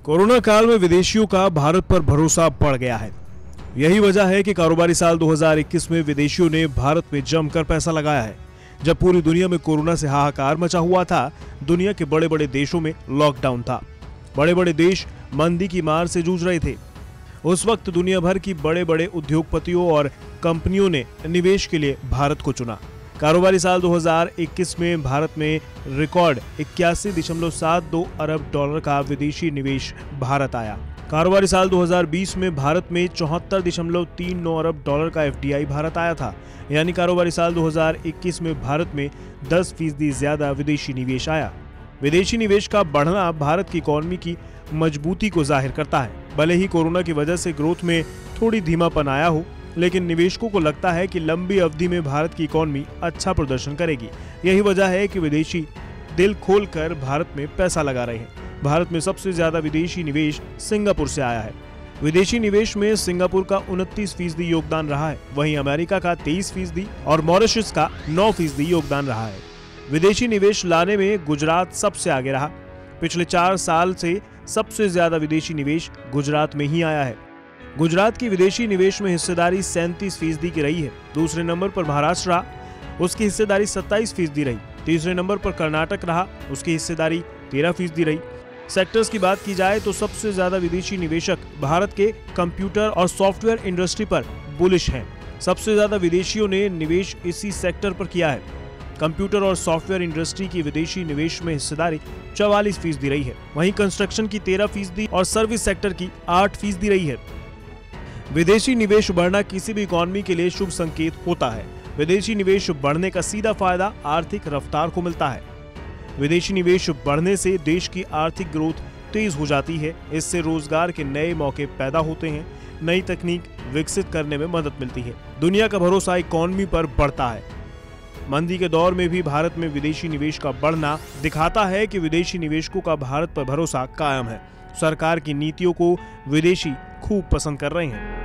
Corona काल में विदेशियों का भारत पर भरोसा बढ़ गया है। यही वजह है कि कारोबारी साल 2021 में विदेशियों ने भारत में जमकर पैसा लगाया है। जब पूरी दुनिया में कोरोना से हाहाकार मचा हुआ था, दुनिया के बड़े बड़े देशों में लॉकडाउन था, बड़े बड़े देश मंदी की मार से जूझ रहे थे। उस वक्त दुनिया भर की बड़े बड़े उद्योगपतियों और कंपनियों ने निवेश के लिए भारत को चुना। कारोबारी साल 2021 में भारत में रिकॉर्ड 81.72 अरब डॉलर का विदेशी निवेश भारत आया। कारोबारी साल 2020 में भारत में 74.39 अरब डॉलर का FDI भारत आया था। यानी कारोबारी साल 2021 में भारत में 10% ज्यादा विदेशी निवेश आया। विदेशी निवेश का बढ़ना भारत की इकोनॉमी की मजबूती को जाहिर करता है। भले ही कोरोना की वजह से ग्रोथ में थोड़ी धीमापन आया हो, लेकिन निवेशकों को लगता है कि लंबी अवधि में भारत की इकोनॉमी अच्छा प्रदर्शन करेगी। यही वजह है कि विदेशी दिल खोलकर भारत में पैसा लगा रहे हैं। भारत में सबसे ज्यादा विदेशी निवेश सिंगापुर से आया है। विदेशी निवेश में सिंगापुर का 29% योगदान रहा है, वहीं अमेरिका का 23% और मॉरिशस का 9% योगदान रहा है। विदेशी निवेश लाने में गुजरात सबसे आगे रहा। पिछले 4 साल से सबसे ज्यादा विदेशी निवेश गुजरात में ही आया है। गुजरात की विदेशी निवेश में हिस्सेदारी 37% की रही है। दूसरे नंबर पर महाराष्ट्र रहा, उसकी हिस्सेदारी 27% रही। तीसरे नंबर पर कर्नाटक रहा, उसकी हिस्सेदारी 13% रही। सेक्टर्स की बात की जाए तो सबसे ज्यादा विदेशी निवेशक भारत के कंप्यूटर और सॉफ्टवेयर इंडस्ट्री पर बुलिश हैं। सबसे ज्यादा विदेशियों ने निवेश इसी सेक्टर पर किया है। कंप्यूटर और सॉफ्टवेयर इंडस्ट्री की विदेशी निवेश में हिस्सेदारी 44% रही है। वहीं कंस्ट्रक्शन की 13% और सर्विस सेक्टर की 8% रही है। विदेशी निवेश बढ़ना किसी भी इकोनॉमी के लिए शुभ संकेत होता है। विदेशी निवेश बढ़ने का सीधा फायदा आर्थिक रफ्तार को मिलता है। विदेशी निवेश बढ़ने से देश की आर्थिक ग्रोथ तेज हो जाती है। इससे रोजगार के नए मौके पैदा होते हैं, नई तकनीक विकसित करने में मदद मिलती है। दुनिया का भरोसा इकोनॉमी पर बढ़ता है। मंदी के दौर में भी भारत में विदेशी निवेश का बढ़ना दिखाता है कि विदेशी निवेशकों का भारत पर भरोसा कायम है। सरकार की नीतियों को विदेशी खूब पसंद कर रहे हैं।